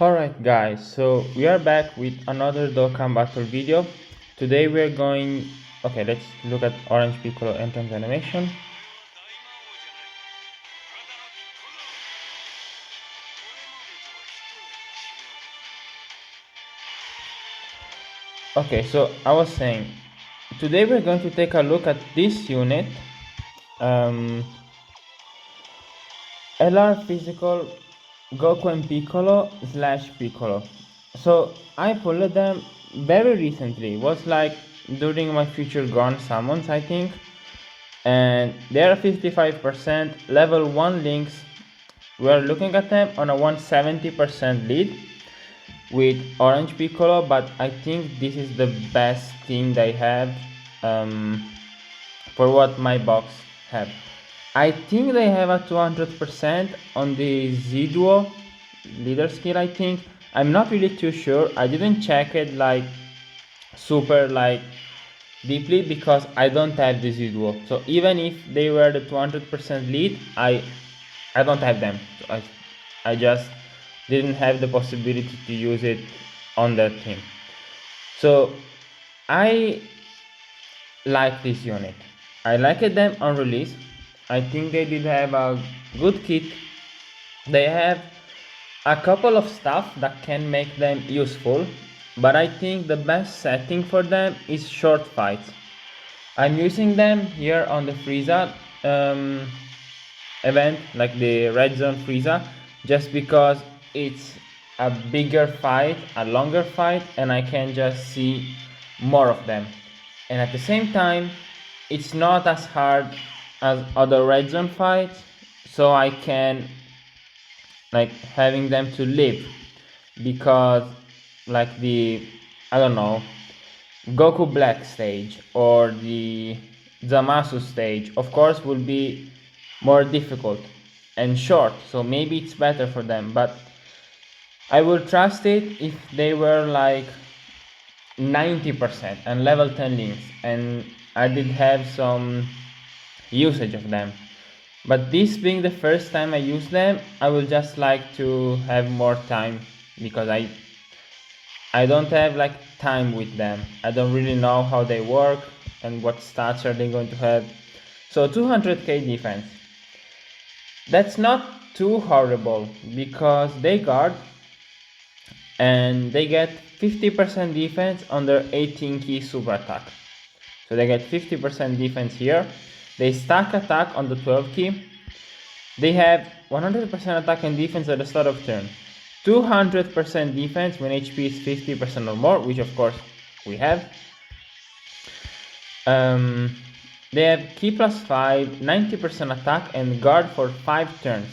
Alright guys, so we are back with another Dokkan battle video. Today we are going... Okay, let's look at Orange Piccolo entrance animation. Okay, so I was saying, today we're going to take a look at this unit. LR Physical Goku and Piccolo / Piccolo. So I pulled them very recently. It was like during my Future Gone summons, I think. And they are 55% level 1 links. We are looking at them on a 170% lead with Orange Piccolo, but I think this is the best team they have for what my box have. I think they have a 200% on the Z Duo leader skill, I think. I'm not really too sure. I didn't check it like super deeply because I don't have the Z Duo. So even if they were the 200% lead, I don't have them. So I just didn't have the possibility to use it on that team. So I like this unit. I liked them on release. I think they did have a good kit. They have a couple of stuff that can make them useful, but I think the best setting for them is short fights. I'm using them here on the Frieza event, like the Red Zone Frieza, just because it's a bigger fight, a longer fight, and I can just see more of them. And at the same time, it's not as hard as other Red Zone fights, so I can like having them to live, because like the, I don't know, Goku Black stage or the Zamasu stage, of course, will be more difficult and short, so maybe it's better for them, but I will trust it if they were like 90% and level 10 links and I did have some usage of them. But this being the first time I use them, I will just like to have more time, because I don't have like time with them. I don't really know how they work and what stats are they going to have. So 200k defense. That's not too horrible because they guard and they get 50% defense on their 18 key super attack. So they get 50% defense here. They stack attack on the 12 key. They have 100% attack and defense at the start of turn. 200% defense when HP is 50% or more, which of course we have. They have key plus 5, 90% attack and guard for 5 turns.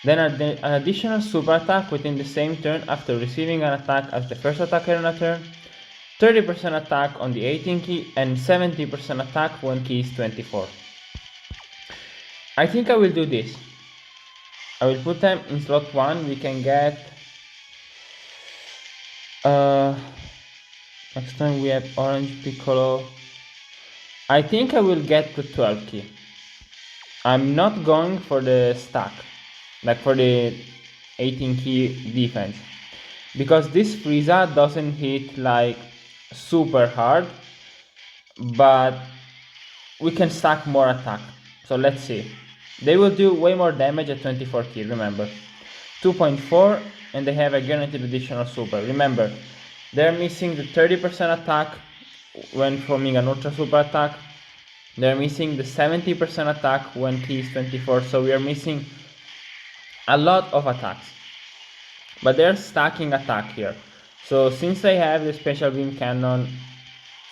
Then an additional super attack within the same turn after receiving an attack as the first attacker in a turn. 30% attack on the 18 key and 70% attack when key is 24. I think I will do this. I will put them in slot 1. We can get... next time we have Orange Piccolo. I think I will get the 12 key. I'm not going for the stack, like for the 18 key defense, because this Frieza doesn't hit like super hard, but we can stack more attack. So let's see. They will do way more damage at 24 key, remember. 2.4, and they have a guaranteed additional super. Remember, they're missing the 30% attack when forming an ultra super attack. They're missing the 70% attack when key is 24, so we are missing a lot of attacks. But they're stacking attack here. So since they have the special beam cannon,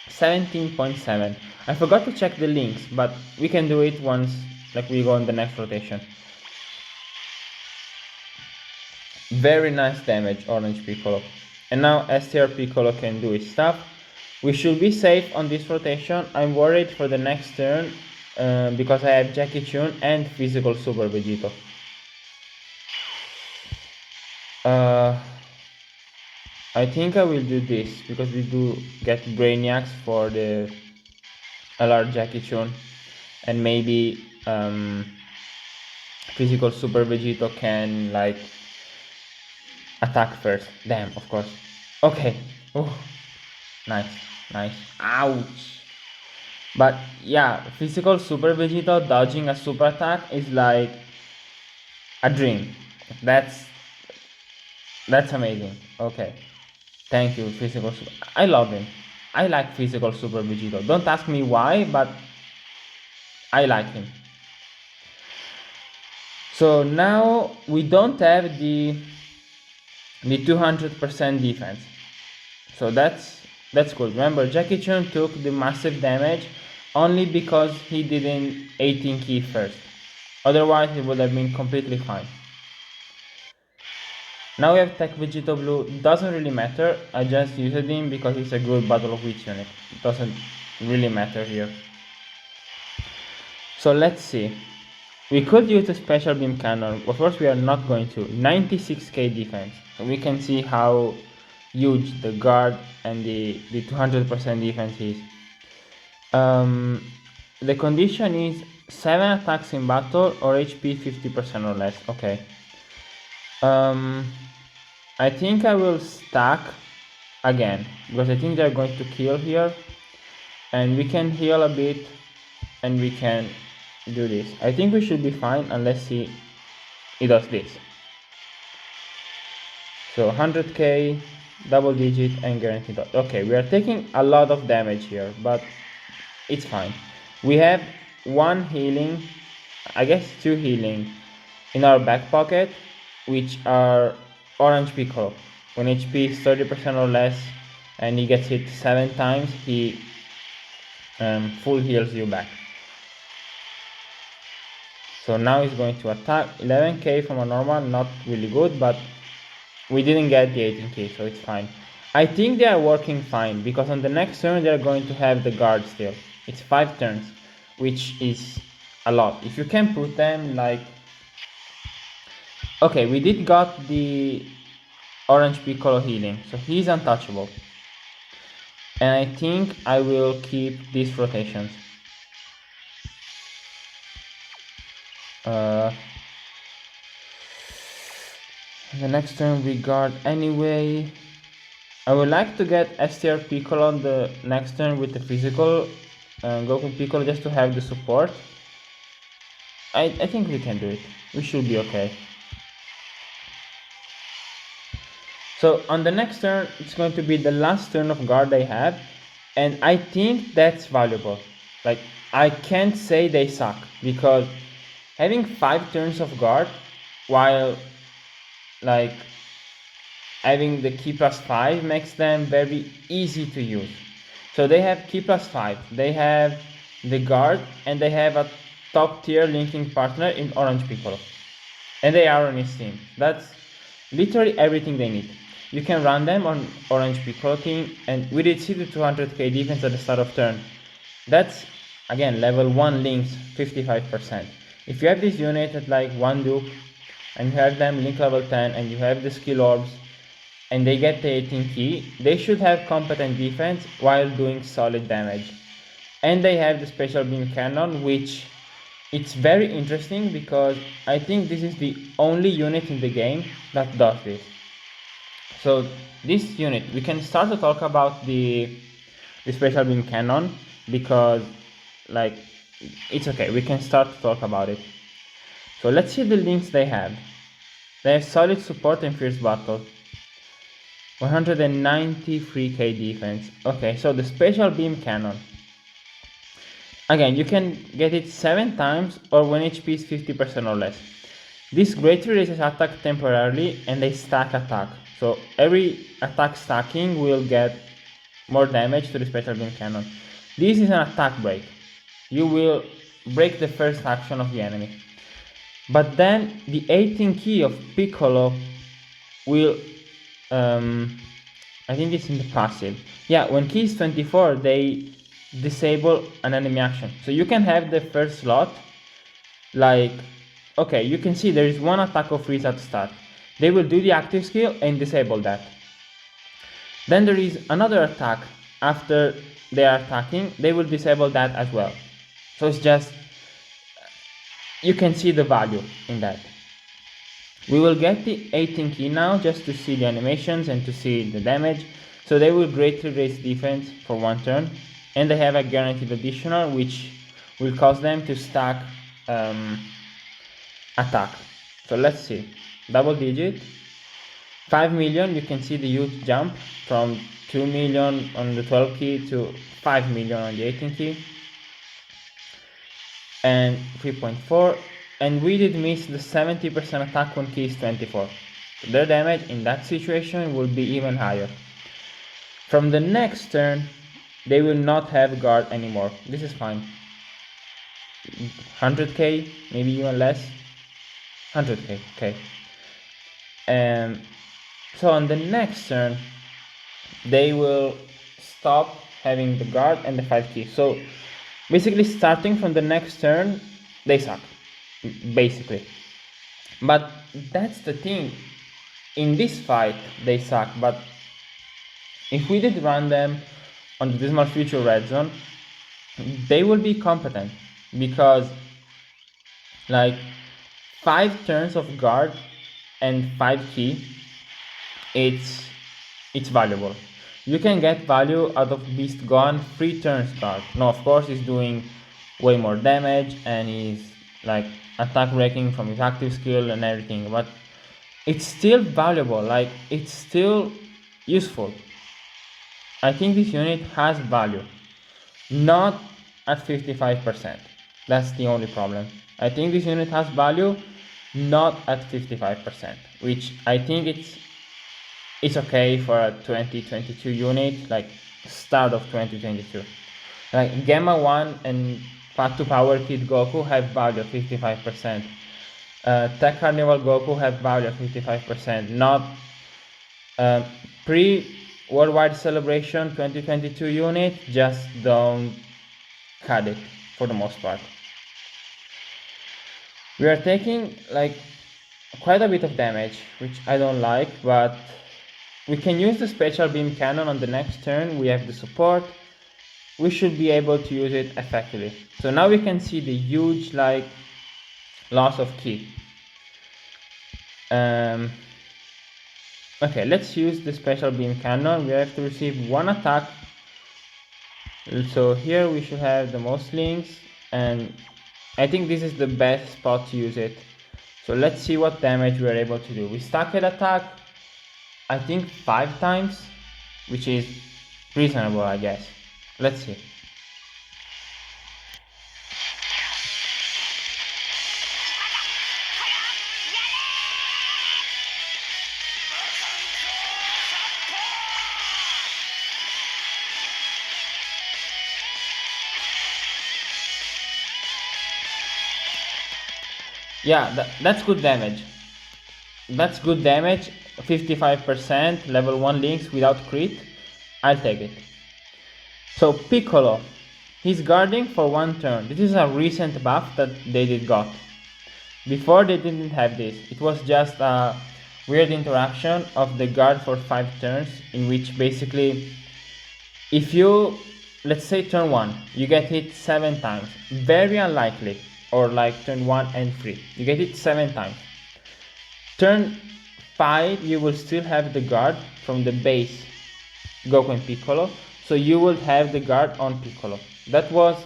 17.7. I forgot to check the links, but we can do it once like we go on the next rotation. Very nice damage, Orange Piccolo. And now STR Piccolo can do his stuff. We should be safe on this rotation. I'm worried for the next turn because I have Jackie Chun and Physical Super Vegito. I think I will do this because we do get Brainiacs for the LR Jackie Chun, and maybe Physical Super Vegito can like attack first. Damn, of course. Okay. Oh, nice, nice. Ouch. But yeah, physical Super Vegeta dodging a super attack is like a dream. That's amazing. Okay. Thank you, physical super. I love him. I like physical Super Vegeta. Don't ask me why, but I like him. So now we don't have the 200% defense. So that's good. Remember, Jackie Chun took the massive damage only because he didn't 18 key first. Otherwise, he would have been completely fine. Now we have Tech Vegito Blue. Doesn't really matter. I just used him because he's a good Battle of Wits unit. It doesn't really matter here. So let's see. We could use the Special Beam Cannon. Of course, we are not going to. 96k defense. So we can see how huge the guard and the 200% defense is. The condition is 7 attacks in battle or HP 50% or less. Okay. I think I will stack again because I think they're going to kill here, and we can heal a bit and we can do this. I think we should be fine unless he does this. So 100k, double digit and guaranteed. Okay, we are taking a lot of damage here, but it's fine. We have 1 healing, I guess 2 healing in our back pocket, which are Orange Piccolo. When HP is 30% or less and he gets hit 7 times, he full heals you back. So now he's going to attack. 11k from a normal, not really good, but we didn't get the 18k, so it's fine. I think they are working fine because on the next turn they're going to have the guard still. It's 5 turns, which is a lot. If you can put them like... Okay, we did got the Orange Piccolo healing, so he's untouchable. And I think I will keep these rotations. The next turn we guard anyway. I would like to get STR Piccolo on the next turn with the physical Goku Piccolo just to have the support. I think we can do it. We should be okay. So on the next turn, it's going to be the last turn of guard they have, and I think that's valuable. Like, I can't say they suck, because having 5 turns of guard, while like having the key plus 5 makes them very easy to use. So they have key plus 5, they have the guard, and they have a top tier linking partner in Orange Piccolo. And they are on his team. That's literally everything they need. You can run them on Orange Piccolo team, and we did see the 200k defense at the start of turn. That's, again, level 1 links, 55%. If you have this unit at like 1 Duke, and you have them link level 10, and you have the skill orbs, and they get the 18 key, they should have competent defense while doing solid damage. And they have the Special Beam Cannon, which it's very interesting because I think this is the only unit in the game that does this. So this unit, we can start to talk about the Special Beam Cannon because like it's okay, we can start to talk about it. So let's see the links they have. They have solid support in Fierce Battle, 193k defense. Okay, so the Special Beam Cannon. Again, you can get it 7 times or when HP is 50% or less. This greatly raises attack temporarily and they stack attack. So every attack stacking will get more damage to the Special Beam Cannon. This is an attack break. You will break the first action of the enemy. But then the 18 key of Piccolo will, I think it's in the passive. Yeah, when key is 24, they disable an enemy action. So you can have the first slot, like, okay, you can see there is one attack of freeze at the start. They will do the active skill and disable that. Then there is another attack after they are attacking, they will disable that as well. So it's just, you can see the value in that. We will get the 18 key now just to see the animations and to see the damage. So they will greatly raise defense for one turn, and they have a guaranteed additional which will cause them to stack attack. So let's see, double digit, 5 million, you can see the huge jump from 2 million on the 12 key to 5 million on the 18 key, and 3.4, and we did miss the 70% attack when key is 24. So their damage in that situation will be even higher. From the next turn, they will not have guard anymore. This is fine. 100k, maybe even less. 100k, okay. So on the next turn, they will stop having the guard and the 5 key. So basically starting from the next turn, they suck, basically. But that's the thing, in this fight they suck, but if we did run them on the Dismal Future Red Zone, they will be competent, because like 5 turns of guard and 5 key, it's valuable. You can get value out of Beast Gone 3 turns guard. No, of course he's doing way more damage and he's like attack breaking from his active skill and everything, but it's still valuable, like it's still useful. I think this unit has value, not at 55%. That's the only problem. I think this unit has value, not at 55%, which I think it's okay for a 2022 unit, like start of 2022. Like Gamma 1 and Path to Power Kid Goku have value of 55%. Tech Carnival Goku have value of 55%, not pre-Worldwide Celebration 2022 unit, just don't cut it for the most part. We are taking like quite a bit of damage, which I don't like, but we can use the Special Beam Cannon on the next turn. We have the support. We should be able to use it effectively. So now we can see the huge like loss of ki. Okay, let's use the Special Beam Cannon. We have to receive 1 attack. So here we should have the most links, and I think this is the best spot to use it. So let's see what damage we are able to do. We stacked attack, I think 5 times, which is reasonable, I guess. Let's see. Yeah, that's good damage. That's good damage. 55% level 1 links without crit. I'll take it. So Piccolo, he's guarding for 1 turn. This is a recent buff that they did got. Before they didn't have this. It was just a weird interaction of the guard for 5 turns, in which basically if you, let's say turn 1, you get hit 7 times. Very unlikely. Or like turn 1 and 3, you get it 7 times. Turn 5, you will still have the guard from the base Goku and Piccolo, so you will have the guard on Piccolo. That was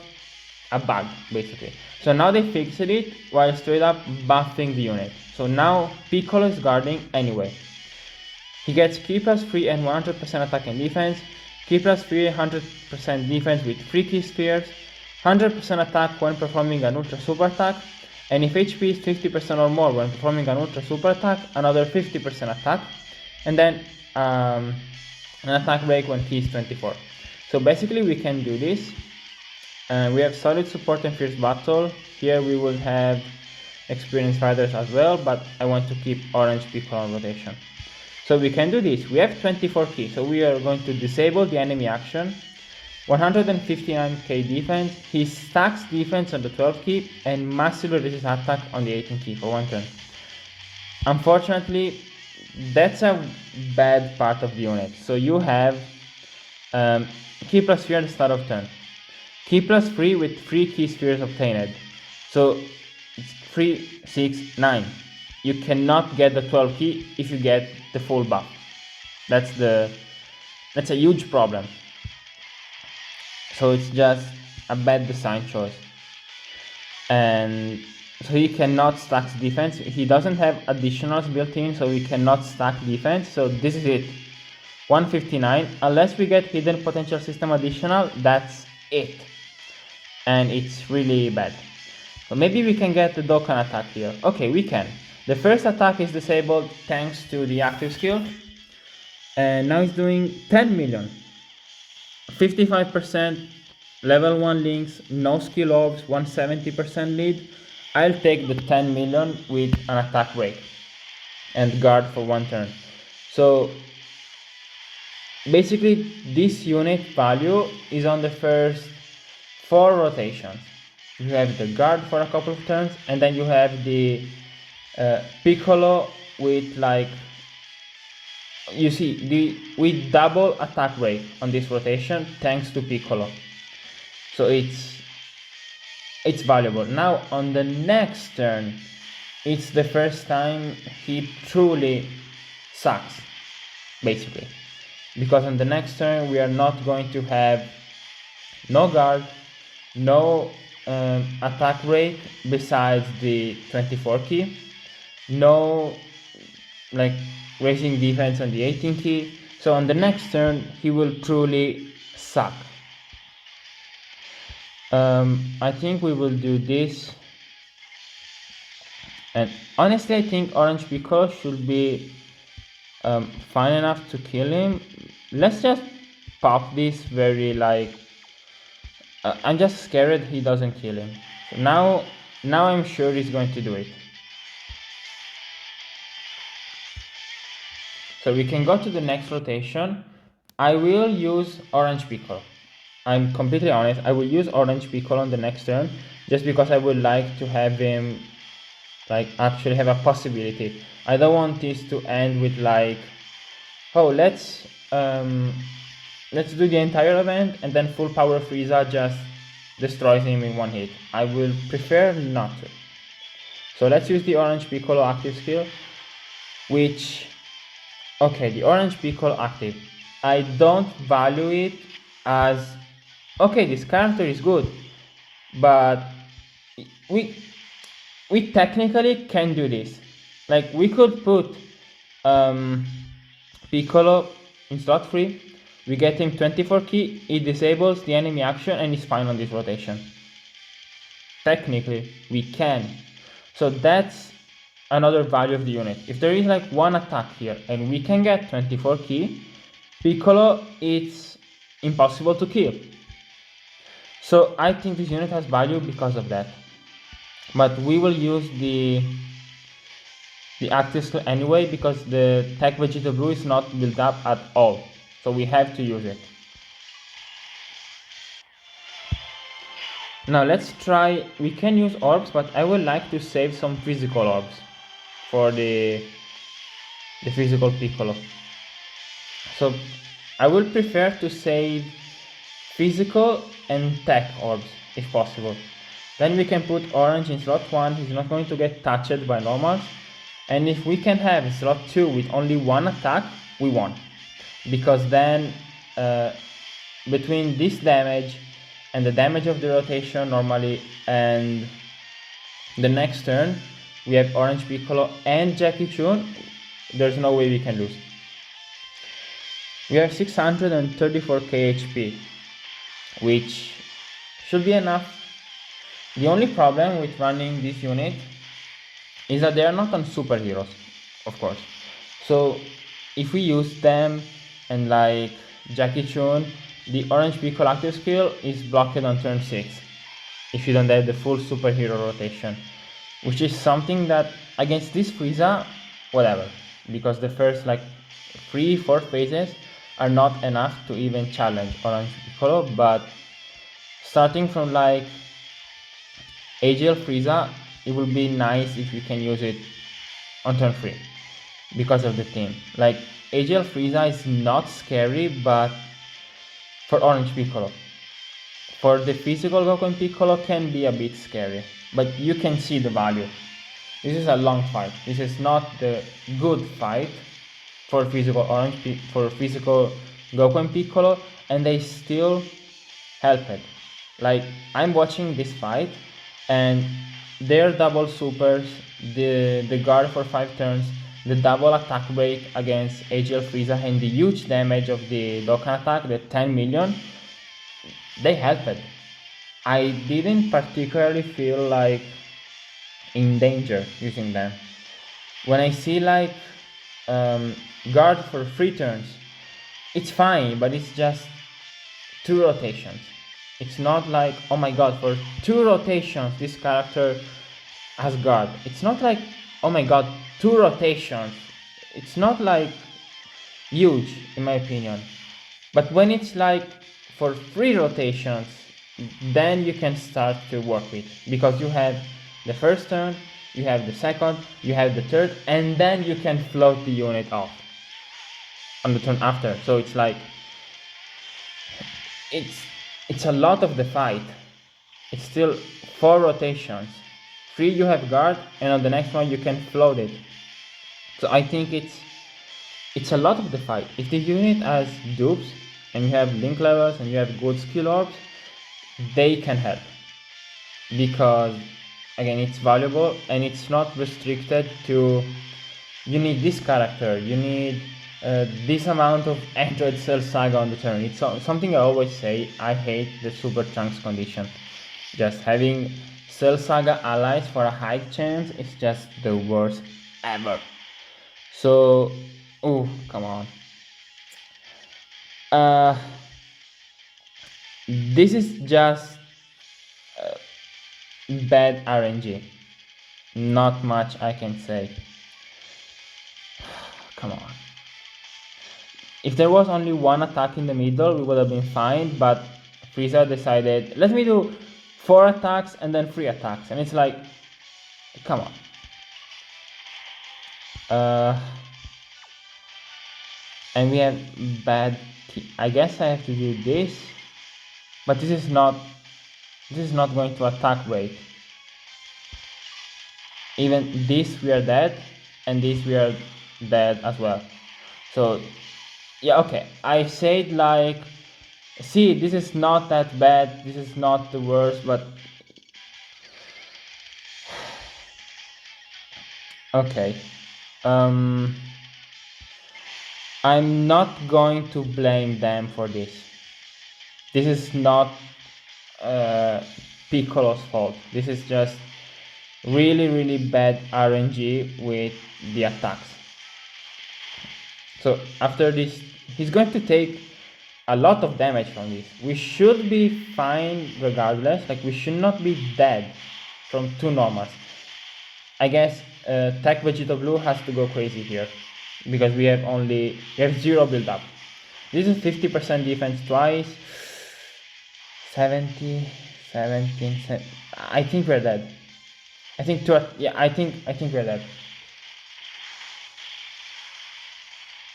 a bug, basically. So now they fixed it while straight up buffing the unit. So now Piccolo is guarding anyway. He gets ki plus 3 and 100% attack and defense, ki plus 3, 100% defense with 3 ki spheres, 100% attack when performing an ultra super attack, and if HP is 50% or more when performing an ultra super attack, another 50% attack, and then an attack break when ki is 24. So basically we can do this. We have solid support and fierce battle. Here we will have experienced fighters as well, but I want to keep orange Piccolo on rotation. So we can do this. We have 24 ki, so we are going to disable the enemy action. 159k defense, he stacks defense on the 12 key and massively reduces attack on the 18 key for 1 turn. Unfortunately, that's a bad part of the unit. So you have ki plus 3 at the start of turn, ki plus 3 with 3 ki spheres obtained. So it's 3, 6, 9. you cannot get the 12 key if you get the full buff. That's a huge problem. So it's just a bad design choice. And so he cannot stack defense. He doesn't have additionals built in, so he cannot stack defense. So this is it, 159. Unless we get hidden potential system additional, that's it. And it's really bad. So maybe we can get the Dokkan attack here. Okay, we can. The first attack is disabled thanks to the active skill. And now it's doing 10 million. 55% level 1 links, no skill orbs, 170% lead. I'll take the 10 million with an attack break and guard for 1 turn. So basically this unit value is on the first 4 rotations. You have the guard for a couple of turns, and then you have the Piccolo with, like, you see, with double attack rate on this rotation thanks to Piccolo. So it's valuable. Now on the next turn, it's the first time he truly sucks, basically, because on the next turn we are not going to have no guard, no attack rate besides the 24 key, no like raising defense on the 18 key. So on the next turn he will truly suck. I think we will do this, and honestly I think Orange Piccolo should be fine enough to kill him. Let's just pop this very, like, I'm just scared he doesn't kill him. So now I'm sure he's going to do it. So we can go to the next rotation. I will use Orange Piccolo. I'm completely honest, I will use Orange Piccolo on the next turn, just because I would like to have him, like, actually have a possibility. I don't want this to end with, like, oh, let's do the entire event and then full power Frieza just destroys him in 1 hit. I will prefer not to. So let's use the Orange Piccolo active skill, which, okay, the Orange Piccolo active, I don't value it as, okay, this character is good, but we technically can do this. Like, we could put Piccolo in slot 3, we get him 24 key, it disables the enemy action, and he's fine on this rotation. Technically, we can. So that's another value of the unit. If there is like 1 attack here and we can get 24 key, Piccolo, it's impossible to kill. So I think this unit has value because of that. But we will use the active skill anyway, because the Tech Vegeta Blue is not built up at all. So we have to use it. Now let's try, we can use orbs, but I would like to save some physical orbs for the physical Piccolo. So I would prefer to save physical and tech orbs if possible. Then we can put orange in slot 1, he's not going to get touched by normals. And if we can have slot 2 with only 1 attack, we won. Because then between this damage and the damage of the rotation normally and the next turn, we have Orange Piccolo and Jackie Chun, there's no way we can lose. We have 634k HP, which should be enough. The only problem with running this unit is that they are not on superheroes, of course. So if we use them and like Jackie Chun, the Orange Piccolo active skill is blocked on turn 6 if you don't have the full superhero rotation, which is something that against this Frieza, whatever, because the first like 3-4 phases are not enough to even challenge Orange Piccolo, but starting from like AGL Frieza, it will be nice if you can use it on turn 3 because of the team. Like AGL Frieza is not scary, but for Orange Piccolo, for the physical Goku and Piccolo can be a bit scary, but you can see the value. This is a long fight. This is not the good fight for physical for physical Goku and Piccolo, and they still help it. Like, I'm watching this fight, and their double supers, the guard for 5 turns, the double attack break against AGL Frieza, and the huge damage of the Dokkan attack, the 10 million, they help it. I didn't particularly feel like in danger using them. When I see like guard for 3 turns, it's fine, but it's just 2 rotations. It's not like, oh my god, for 2 rotations this character has guard. It's not like, oh my god, 2 rotations. It's not like huge in my opinion. But when it's like for 3 rotations, then you can start to work with, because you have the first turn, you have the second, you have the third, and then you can float the unit off on the turn after. So it's like, it's a lot of the fight. It's still 4 rotations. 3 you have guard, and on the next one you can float it. So I think it's a lot of the fight. If the unit has dupes, and you have link levels, and you have good skill orbs, they can help. Because, again, it's valuable, and it's not restricted to, you need this character, you need this amount of Android Cell Saga on the turn. It's something I always say. I hate the Super Trunks condition. Just having Cell Saga allies for a high chance is just the worst ever. So, oh, come on. This is just bad RNG. Not much I can say. Come on. If there was only one attack in the middle, we would have been fine, but Frieza decided, let me do 4 attacks and then 3 attacks, and it's like, come on. And we have bad, I guess I have to do this, but this is not going to attack rate. Even this we are dead, and this we are dead as well. So yeah, okay, I said like, see, this is not that bad, this is not the worst, but okay. I'm not going to blame them for this. This is not Piccolo's fault. This is just really bad RNG with the attacks. So after this, he's going to take a lot of damage from this. We should be fine regardless. Like, we should not be dead from 2 normals. I guess Tech Vegeta Blue has to go crazy here, because we have 0 build up. This is 50% defense twice. 17. I think we're dead. I think we're dead.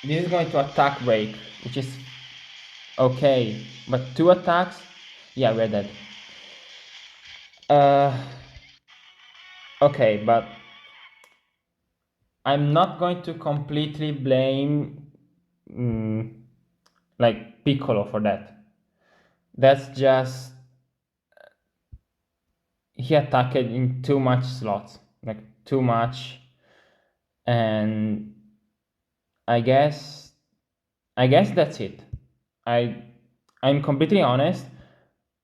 This is going to attack break, which is okay, but 2 attacks, yeah, we're dead. Okay, but I'm not going to completely blame like Piccolo for that. That's just, he attacked in too much slots, like too much, and I guess that's it. I'm completely honest,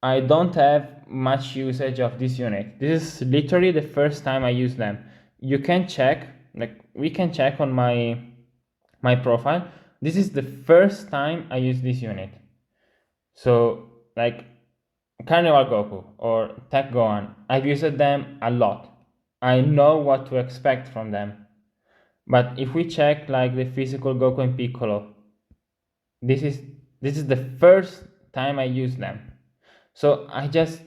I don't have much usage of this unit. This is literally the first time I use them. You can check, like, we can check on my profile. This is the first time I use this unit. So, like, Carnival Goku or Tech Gohan, I've used them a lot. I know what to expect from them. But if we check like the physical Goku and Piccolo, this is the first time I use them. So I just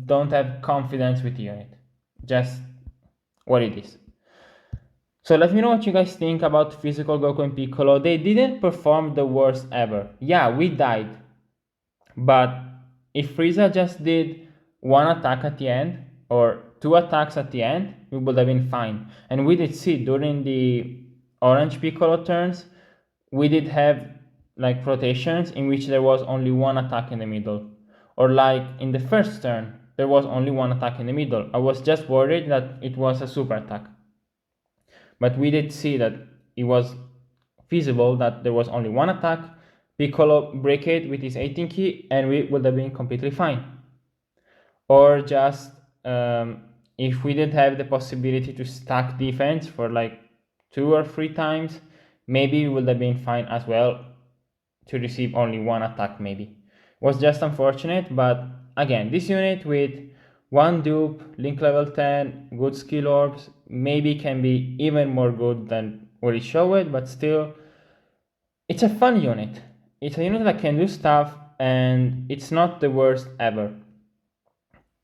don't have confidence with the unit. Just what it is. So let me know what you guys think about physical Goku and Piccolo. They didn't perform the worst ever. Yeah, we died. But if Frieza just did 1 attack at the end, or 2 attacks at the end, we would have been fine. And we did see during the orange Piccolo turns, we did have like rotations in which there was only 1 attack in the middle. Or like in the first turn, there was only 1 attack in the middle. I was just worried that it was a super attack. But we did see that it was feasible that there was only 1 attack, Piccolo break it with his 18 key, and we would have been completely fine. Or just if we didn't have the possibility to stack defense for like 2 or 3 times, maybe we would have been fine as well to receive only 1 attack maybe. It was just unfortunate, but again, this unit with 1 dupe, link level 10, good skill orbs, maybe can be even more good than what it showed, but still, it's a fun unit. It's a unit that can do stuff, and it's not the worst ever.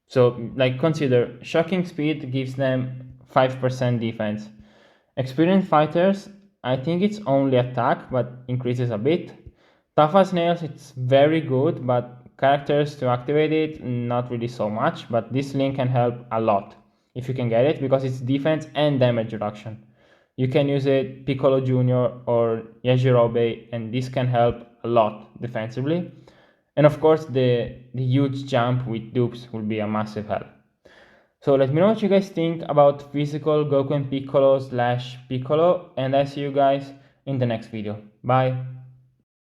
So, like, consider shocking speed gives them 5% defense. Experienced fighters, I think it's only attack, but increases a bit. Tough as nails, it's very good, but characters to activate it, not really so much. But this link can help a lot if you can get it, because it's defense and damage reduction. You can use it Piccolo Jr. or Yajirobe, and this can help a lot defensively. And of course, the huge jump with dupes will be a massive help. So let me know what you guys think about physical Goku and Piccolo / Piccolo, and I see you guys in the next video. Bye!